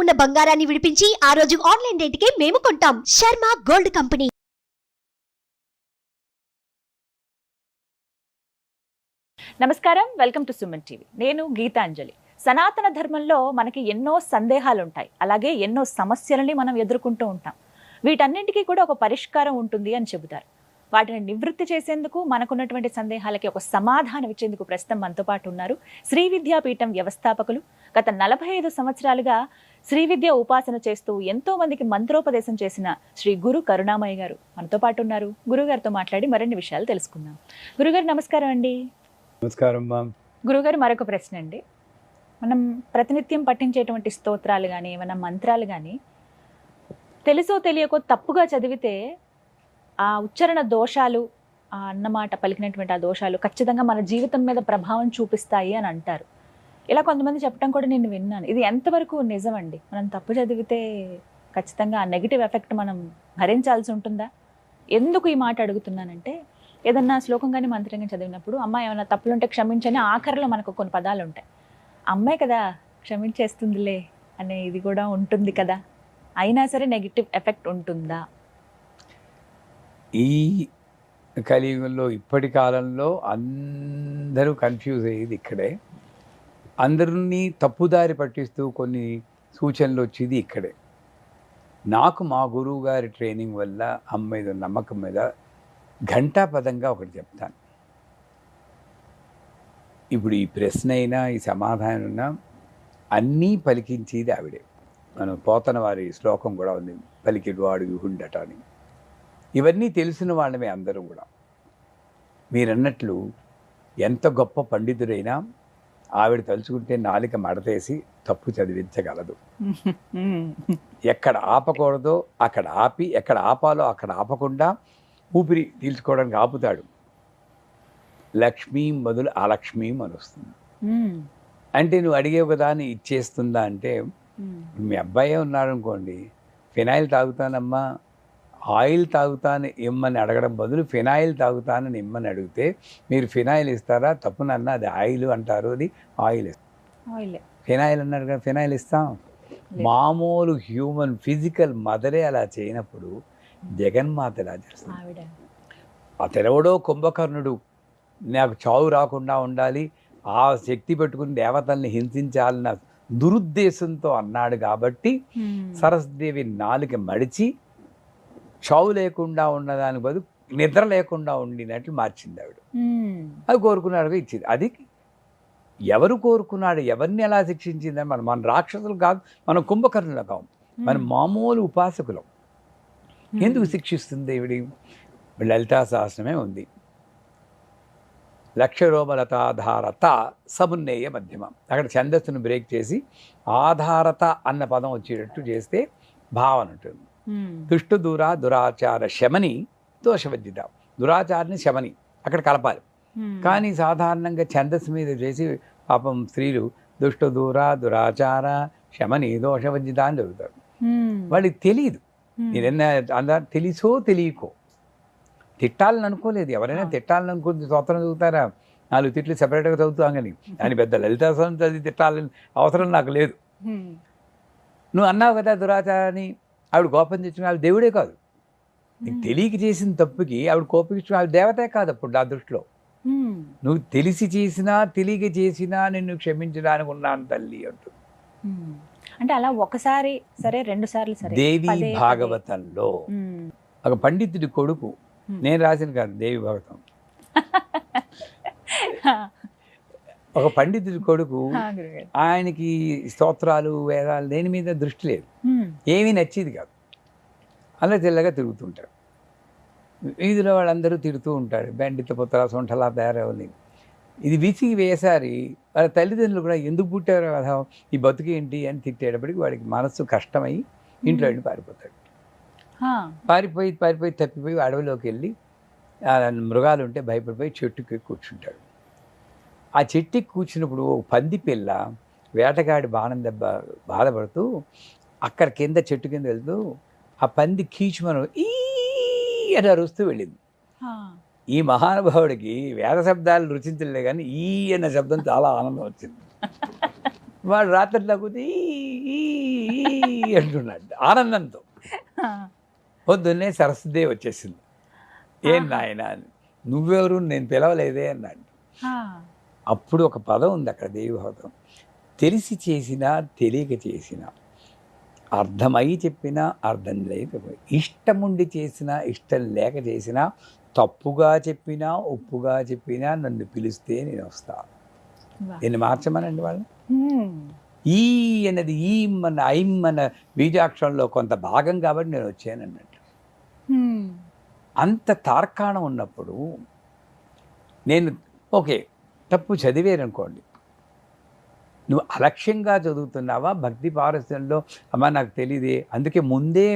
ఉన్న బంగారాన్ని విడిపించి ఆ రోజు ఆన్లైన్ రేటుకే మేము కొంటాం. Sharma gold company. నమస్కారం, వెల్కమ్ టు సుమన్ టీవీ. నేను గీతాంజలి. సనాతన ధర్మంలో మనకి ఎన్నో సందేహాలు ఉంటాయి, అలాగే ఎన్నో సమస్యలని మనం ఎదుర్కొంటూ ఉంటాం. వీటన్నింటికీ కూడా ఒక పరిష్కారం ఉంటుంది అని చెబుతారు. వాటిని నివృత్తి చేసేందుకు, మనకున్నటువంటి సందేహాలకి ఒక సమాధానం ఇచ్చేందుకు ప్రస్తుతం మనతో పాటు ఉన్నారు శ్రీ విద్యాపీఠం వ్యవస్థాపకులు. గత 45 సంవత్సరాలుగా శ్రీ విద్య ఉపాసన చేస్తూ ఎంతో మందికి మంత్రోపదేశం చేసిన శ్రీ గురు కరుణామయ్య గారు మనతో పాటు ఉన్నారు. గురుగారితో మాట్లాడి మరిన్ని విషయాలు తెలుసుకుందాం. గురుగారు నమస్కారం అండి. నమస్కారం. గురుగారు, మరొక ప్రశ్న అండి. మనం ప్రతినిత్యం పఠించేటువంటి స్తోత్రాలు కానీ ఏమైనా మంత్రాలు కానీ తెలుసో తెలియకో తప్పుగా చదివితే ఆ ఉచ్చారణ దోషాలు, ఆ అన్నమాట పలికినటువంటి ఆ దోషాలు ఖచ్చితంగా మన జీవితం మీద ప్రభావం చూపిస్తాయి అని అంటారు. ఇలా కొంతమంది చెప్పడం కూడా నేను విన్నాను. ఇది ఎంతవరకు నిజమండి? మనం తప్పు చదివితే ఖచ్చితంగా ఆ నెగిటివ్ ఎఫెక్ట్ మనం భరించాల్సి ఉంటుందా? ఎందుకు ఈ మాట అడుగుతున్నానంటే, ఏదన్నా శ్లోకం కానీ మంత్రం కానీ చదివినప్పుడు అమ్మ ఏమైనా తప్పులుంటే క్షమించని ఆఖరిలో మనకు కొన్ని పదాలు ఉంటాయి. అమ్మాయి కదా క్షమించేస్తుందిలే అనే ఇది కూడా ఉంటుంది కదా, అయినా సరే నెగిటివ్ ఎఫెక్ట్ ఉంటుందా? ఈ కలియుగంలో ఇప్పటి కాలంలో అందరూ కన్ఫ్యూజ్ అయ్యేది ఇక్కడే. అందరినీ తప్పుదారి పట్టిస్తూ కొన్ని సూచనలు వచ్చేది ఇక్కడే. నాకు మా గురువు గారి ట్రైనింగ్ వల్ల అమ్మ మీద నమ్మకం మీద ఘంటాపదంగా ఒకటి చెప్తాను. ఇప్పుడు ఈ ప్రశ్న అయినా ఈ సమాధానం అయినా అన్నీ పలికించేది ఆవిడే. మనం పోతన వారి శ్లోకం కూడా ఉంది, పలికిడువాడు యుహుండట అని. ఇవన్నీ తెలిసిన వాళ్ళమే అందరూ కూడా. మీరన్నట్లు ఎంత గొప్ప పండితుడైనా ఆవిడ తలుచుకుంటే నాలిక మడతేసి తప్పు చదివించగలదు. ఎక్కడ ఆపకూడదో అక్కడ ఆపి, ఎక్కడ ఆపాలో అక్కడ ఆపకుండా ఊపిరి పీల్చుకోవడానికి ఆపుతాడు. లక్ష్మీం బదులు అలక్ష్మీం అని వస్తుంది. అంటే నువ్వు అడిగేవు కదా అని ఇచ్చేస్తుందా అంటే, మీ అబ్బాయే ఉన్నాడు అనుకోండి, ఫినాయిల్ తాగుతానమ్మా, ఆయిల్ తాగుతాను ఇమ్మని అడగడం బదులు ఫినాయిల్ తాగుతానని ఇమ్మని అడిగితే మీరు ఫినాయిల్ ఇస్తారా? తప్పునన్నా అది ఆయిల్ అంటారు, అది ఆయిల్ ఇస్తాం. ఫినాయిల్ అన్నాడు కదా, ఫినాయిల్ ఇస్తాం. మామూలు హ్యూమన్ ఫిజికల్ మదరే అలా చేయనప్పుడు జగన్మాత ఎలా చేస్తుంది? అతడెవడో కుంభకర్ణుడు నాకు చావు రాకుండా ఉండాలి, ఆ శక్తి పెట్టుకుని దేవతల్ని హింసించాలన్న దురుద్దేశంతో అన్నాడు కాబట్టి సరస్వతీదేవి నాలుక మడిచి చావు లేకుండా ఉన్నదాని బదులు నిద్ర లేకుండా ఉండినట్లు మార్చింది ఆవిడ. అది కోరుకున్నాడుగా ఇచ్చింది. అది ఎవరు కోరుకున్నాడు, ఎవరిని ఎలా శిక్షించిందని మన రాక్షసులు కాదు, మనం కుంభకర్ణులు కావు, మనం మామూలు ఉపాసకులం. ఎందుకు శిక్షిస్తుంది దేవుడి? లలితా సహస్రమే ఉంది. లక్షరోమలతాధారత సమున్నేయ మధ్యమం. అక్కడ ఛందస్సును బ్రేక్ చేసి ఆధారత అన్న పదం వచ్చేటట్టు చేస్తే భావన ఉంటుంది. దుష్టు దూరా దురాచార శమని దోషవద్యత. దురాచారని శమని అక్కడ కలపాలి. కానీ సాధారణంగా ఛందస్సు మీద చేసి పాపం స్త్రీలు దుష్టు దూరా దురాచార శమని దోషవద్యత అని చదువుతారు. వాళ్ళకి తెలియదు. నేనన్నా అందరూ తెలుసో తెలియకో తిట్టాలని అనుకోలేదు. ఎవరైనా తిట్టాలని అనుకుంటే స్తోత్రం చదువుతారా? 4 తిట్లు సెపరేట్గా చదువుతాం కానీ అని పెద్ద లలితాసనం చదివి తిట్టాలని అవసరం నాకు లేదు. నువ్వు అన్నావు కదా దురాచారాన్ని, ఆవిడ కోపం తెచ్చిన ఆవిడ దేవుడే కాదు. నీకు తెలియక చేసిన తప్పుకి ఆవిడ కోపించిన ఆవిడ దేవతే కాదు. అప్పుడు నా దృష్టిలో నువ్వు తెలిసి చేసినా తెలియక చేసినా నిన్ను క్షమించడానికి ఉన్నాను తల్లి అంటుంది. అంటే అలా ఒకసారి సరే, 2 సార్లు సరే. దేవి భాగవతంలో ఒక పండితుడి కొడుకు, నేను రాసిన కాదు, దేవి భాగవతం, ఒక పండితుడి కొడుకు, ఆయనకి స్తోత్రాలు వేదాలు దేని మీద దృష్టి లేదు, ఏమీ నచ్చేది కాదు. అలా తెల్లగా తిరుగుతుంటాడు. వీధిలో వాళ్ళందరూ తిడుతూ ఉంటాడు, బెండిత పుత్ర సొంటలా తయారవని. ఇది విసిగి వేసారి వాళ్ళ తల్లిదండ్రులు కూడా ఎందుకు పుట్టారో కదా, ఈ బతుకేంటి అని తిట్టేటప్పటికి వాడికి మనస్సు కష్టమై ఇంట్లో వెళ్ళి పారిపోతాడు. పారిపోయి తప్పిపోయి అడవిలోకి వెళ్ళి మృగాలు ఉంటే భయపడిపోయి చెట్టుకి కూర్చుంటాడు. ఆ చెట్టుకి కూర్చున్నప్పుడు పంది పిల్ల వేటగాడి బాణం దెబ్బ బాధపడుతూ అక్కడ కింద చెట్టు కింద వెళ్తూ ఆ పంది కీచుమను ఈ అని అరుస్తూ వెళ్ళింది. ఈ మహానుభావుడికి వేద శబ్దాలు రుచించలే కానీ ఈ అన్న శబ్దం చాలా ఆనందం వచ్చింది. వాడు రాత్రి తగ్గుతూ అంటున్నాడు ఆనందంతో. పొద్దున్నే సరస్వతిదేవి వచ్చేసింది. ఏం నాయన అని. నువ్వెవరు, నేను పిలవలేదే అన్నాడు. అప్పుడు ఒక పదం ఉంది అక్కడ దేవిభావం. తెలిసి చేసినా తెలియక చేసినా, అర్థమై చెప్పినా అర్థం లేకపోయి, ఇష్టముండి చేసినా ఇష్టం లేక చేసినా, తప్పుగా చెప్పినా ఒప్పుగా చెప్పినా నన్ను పిలిస్తే నేను వస్తాను. దీన్ని మార్చమనండి వాళ్ళు. ఈ అన్నది ఈ మన ఐం మన బీజాక్షరంలో కొంత భాగం కాబట్టి నేను వచ్చాను అన్నట్టు. అంత తార్కాణం ఉన్నప్పుడు నేను ఓకే తప్పు చదివేరనుకోండి, నువ్వు అలక్ష్యంగా చదువుతున్నావా, భక్తి పారస్యంలో అమ్మ నాకు తెలియదే, అందుకే ముందే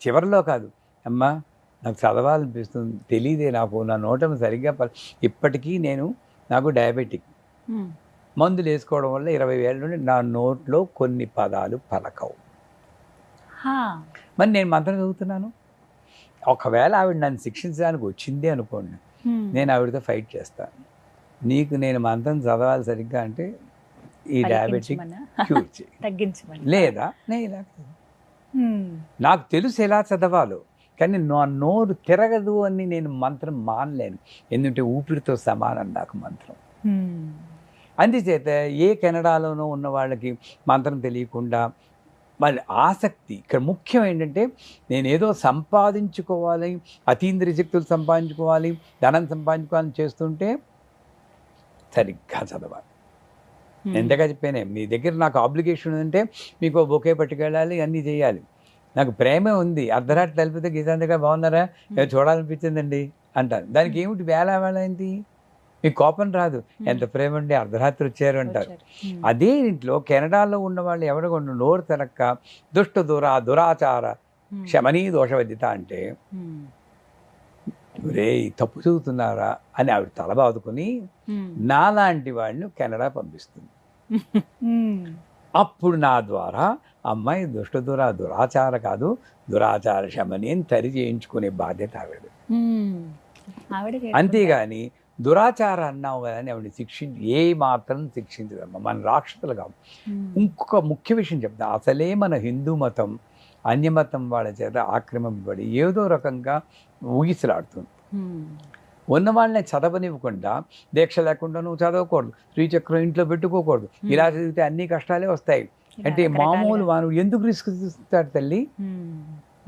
చివరిలో కాదు, అమ్మ నాకు చదవాలనిపిస్తుంది, తెలియదే నాకు, నా నోటం సరిగ్గా ఇప్పటికీ నాకు డయాబెటిక్, మందులు వేసుకోవడం వల్ల 20 ఏళ్ళ నుండి నా నోట్లో కొన్ని పదాలు పలకవు. మరి నేను మంత్రం చదువుతున్నాను. ఒకవేళ ఆవిడ నన్ను శిక్షించడానికి వచ్చింది అనుకోండి, నేను ఆవిడతో ఫైట్ చేస్తాను. నీకు నేను మంత్రం చదవాలి సరిగ్గా అంటే ఈ డయాబెటిక్ క్యూర్ చేయి, తగ్గించమని. లేదా నేను నాకు తెలుసు ఎలా చదవాలో, కానీ నా నోరు తిరగదు అని నేను మంత్రం మానలేను. ఎందుకంటే ఊపిరితో సమానం నాకు మంత్రం. అందుచేత ఏ కెనడాలోనో ఉన్న వాళ్ళకి మంత్రం తెలియకుండా వాళ్ళ ఆసక్తి ఇక్కడ ముఖ్యం ఏంటంటే, నేను ఏదో సంపాదించుకోవాలి, అతీంద్రియ శక్తులు సంపాదించుకోవాలి, ధనం సంపాదించుకోవాలని చేస్తుంటే సరిగ్గా చదవాలి. ఎంతగా చెప్పానే, మీ దగ్గర నాకు ఆబ్లిగేషన్ ఉందంటే మీకు బొకే పట్టుకెళ్ళాలి, అన్నీ చేయాలి. నాకు ప్రేమే ఉంది, అర్ధరాత్రి తలిపితే గీతాంతగా బాగున్నారా, చూడాలనిపించిందండి అంటారు. దానికి ఏమిటి వేళ ఏంటి, మీకు కోపం రాదు, ఎంత ప్రేమ ఉండి అర్ధరాత్రి వచ్చారు అంటారు. అదే ఇంట్లో కెనడాలో ఉన్న వాళ్ళు ఎవరు కొన్ని నోరు తెరక్క దురాచార శమనీ దోషవద్యత అంటే, రే తప్పు చదువుతున్నారా అని ఆవిడ తల బాదుకుని నాలాంటి వాళ్ళని కెనడా పంపిస్తుంది. అప్పుడు నా ద్వారా అమ్మాయి దురాచార కాదు, దురాచార శమని అని తరి చేయించుకునే బాధ్యత ఆవిడది. అంతేగాని దురాచార అన్నావు కదా అని ఆవిడ ఏ మాత్రం శిక్షించదమ్మా, మన రాక్షసులు కాదు. ఇంకొక ముఖ్య విషయం చెప్తా, అసలే మన హిందూ మతం అన్యమతం వాళ్ళ చేత ఆక్రమింపబడి ఏదో రకంగా ఊగిసలాడుతుంది. ఉన్న వాళ్ళని చదవనివ్వకుండా, దీక్ష లేకుండా నువ్వు చదవకూడదు, శ్రీచక్రం ఇంట్లో పెట్టుకోకూడదు, ఇలా చదివితే అన్ని కష్టాలే వస్తాయి అంటే మామూలు మానవుడు ఎందుకు రిస్క్ తీసుకుంటాడు తల్లి?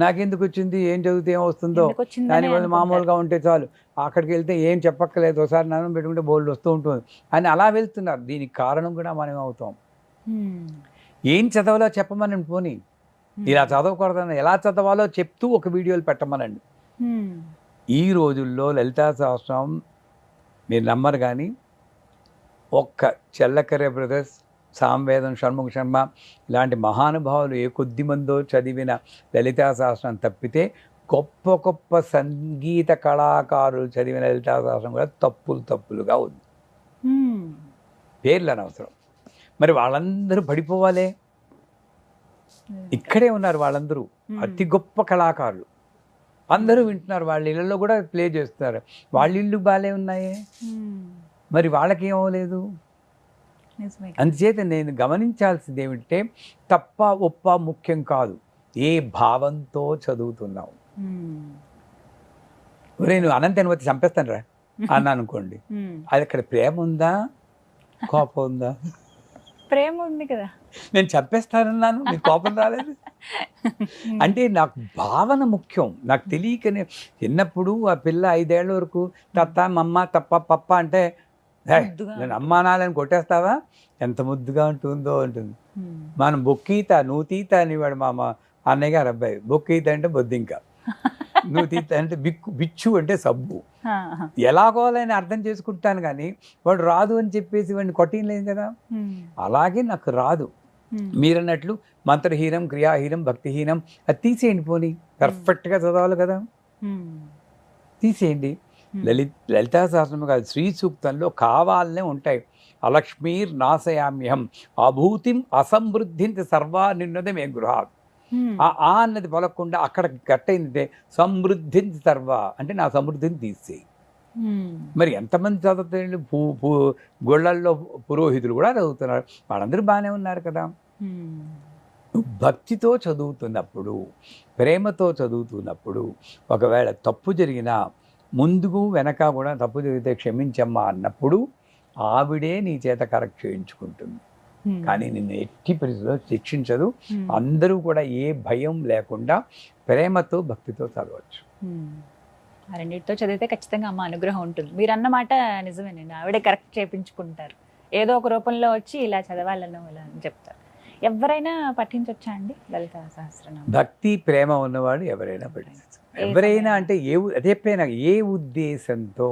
నాకెందుకు వచ్చింది, ఏం చదివితే ఏం వస్తుందో, దానివల్ల మామూలుగా ఉంటే చాలు, అక్కడికి వెళ్తే ఏం చెప్పక్కర్లేదు, ఒకసారి నాన్న పెట్టుకుంటే బోల్డ్ వస్తూ ఉంటుంది అని అలా వెళ్తున్నారు. దీనికి కారణం కూడా మనం అవుతాం. ఏం చదవాలో చెప్పమనండి, పోనీ ఇలా చదవకూడదని ఎలా చదవాలో చెప్తూ ఒక వీడియోలు పెట్టమనండి. ఈ రోజుల్లో లలితా సహస్రం మీరు నమ్మరు కానీ, ఒక్క చెల్లకర్రె బ్రదర్స్, సామవేదం, షణ్ముఖ శర్మ ఇలాంటి మహానుభావులు ఏ కొద్ది మందో చదివిన లలితా సహస్రం తప్పితే గొప్ప గొప్ప సంగీత కళాకారులు చదివిన లలితా సహస్రం కూడా తప్పులుగా ఉంది. పేర్లు అనవసరం. మరి వాళ్ళందరూ పడిపోవాలే, ఇక్కడే ఉన్నారు వాళ్ళందరూ అతి గొప్ప కళాకారులు, అందరూ వింటున్నారు, వాళ్ళ ఇళ్ళల్లో కూడా ప్లే చేస్తున్నారు, వాళ్ళ ఇళ్ళు బాగాలే ఉన్నాయే, మరి వాళ్ళకేం అవ్వలేదు. అందుచేత నేను గమనించాల్సింది ఏమిటంటే, తప్ప ఒప్ప ముఖ్యం కాదు, ఏ భావంతో చదువుతున్నావు. నేను అనంతని వచ్చి చంపేస్తాను రా అన్నా అనుకోండి, అది అక్కడ ప్రేమ ఉందా కోపం ఉందా? ప్రేమ ఉంది కదా, నేను చంపేస్తానన్నాను, నీకు కోపం రాలేదు అంటే నాకు భావన ముఖ్యం. నాకు తెలియకనే చిన్నప్పుడు ఆ పిల్ల 5 ఏళ్ల వరకు తత్త మమ్మ తప్ప పప్ప అంటే నేను అమ్మానాలని కొట్టేస్తావా, ఎంత ముద్దుగా ఉంటుందో ఉంటుంది. మనం బొక్కీత నువ్వు తీత అనేవాడు మా అన్నయ్య గారు అబ్బాయి. బొక్కీత అంటే బొద్దింక, నువ్వు తీత అంటే బిచ్చు అంటే సబ్బు. ఎలాగోలని అర్థం చేసుకుంటాను కానీ వాడు రాదు అని చెప్పేసి వాడిని కొట్టలేదు కదా. అలాగే నాకు రాదు. మీరన్నట్లు మంత్రహీనం, క్రియాహీనం, భక్తిహీనం అది తీసేయండి, పోనీ పర్ఫెక్ట్గా చదవాలి కదా, తీసేయండి. లలితా సహస్రం కాదు, శ్రీ సూక్తంలో కావాలనే ఉంటాయి. అలక్ష్మీర్ నాశయామ్యహం అభూతిం అసమృద్ధింత సర్వా నిన్నది మే గృహాత్. ఆ అన్నది పలకుండా అక్కడ కట్టయిందంటే సమృద్ధింత సర్వా అంటే నా సమృద్ధిని తీసేయి. మరి ఎంతమంది చదువుతారు? గుళ్ళల్లో పురోహితులు కూడా చదువుతున్నారు, వాళ్ళందరూ బాగానే ఉన్నారు కదా. నువ్వు భక్తితో చదువుతున్నప్పుడు, ప్రేమతో చదువుతున్నప్పుడు, ఒకవేళ తప్పు జరిగినా ముందుకు వెనక కూడా తప్పు జరిగితే క్షమించమ్మా అన్నప్పుడు ఆవిడే నీ చేత కరెక్ట్ చేయించుకుంటుంది. కానీ నిన్ను ఎట్టి పరిస్థితుల్లో శిక్షించదు. అందరూ కూడా ఏ భయం లేకుండా ప్రేమతో భక్తితో చదవచ్చు. ఆ రెండింటితో చదివితే ఖచ్చితంగా అమ్మ అనుగ్రహం ఉంటుంది. మీరు అన్నమాట నిజమేనండి, ఆవిడే కరెక్ట్ చేయించుకుంటారు. ఏదో ఒక రూపంలో వచ్చి ఇలా చదవాలనో ఇలా అని చెప్తారు. ఎవరైనా పఠించవచ్చా అండి లలిత సహస్రనామం? భక్తి ప్రేమ ఉన్నవాడు ఎవరైనా పఠించవచ్చు. ఎవరైనా అంటే అదే పైన ఏ ఉద్దేశంతో,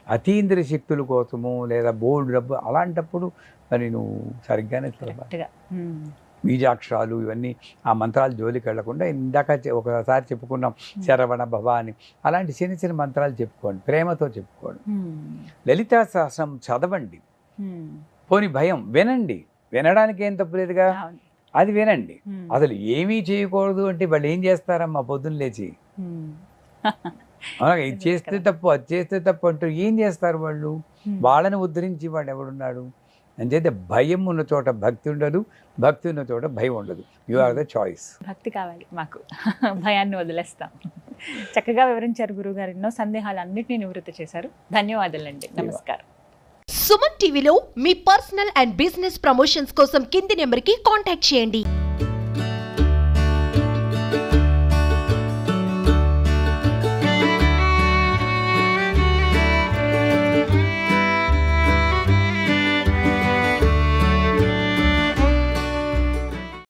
అతీంద్రియ శక్తుల కోసము లేదా బోర్డు డబ్బు అలాంటప్పుడు మరి నువ్వు సరిగ్గానే చదవాలి. బీజాక్షరాలు ఇవన్నీ ఆ మంత్రాలు జోలికి వెళ్లకుండా, ఇందాక ఒకసారి చెప్పుకున్నాం శరవణ భవ అని, అలాంటి చిన్న చిన్న మంత్రాలు చెప్పుకోండి, ప్రేమతో చెప్పుకోండి. లలితా సహస్రం చదవండి, పోని భయం వినండి, వినడానికి ఏం తప్పులేదుగా, అది వినండి. అసలు ఏమీ చేయకూడదు అంటే వాళ్ళు ఏం చేస్తారమ్మా పొద్దున్న లేచి? అలాగే ఇది చేస్తే తప్పు, అది చేస్తే తప్పు అంటూ ఏం చేస్తారు వాళ్ళు? వాళ్ళని ఉద్ధరించి వాడు ఎవడున్నాడు? అంచేతే భయం ఉన్న చోట భక్తి ఉండదు, భక్తి ఉన్న చోట భయం ఉండదు. You are the choice. భక్తి కావాలి మాకు, భయాన్ని వదిలేస్తాం. చక్కగా వివరించారు గురువుగారు, ఎన్నో సందేహాలు అన్నింటినీ నివృత్తి చేశారు. ధన్యవాదాలండి, నమస్కారం. సుమన్ టీవీలో మీ పర్సనల్ అండ్ బిజినెస్ ప్రమోషన్స్ కోసం కింది నెంబర్కి కాంటాక్ట్ చేయండి.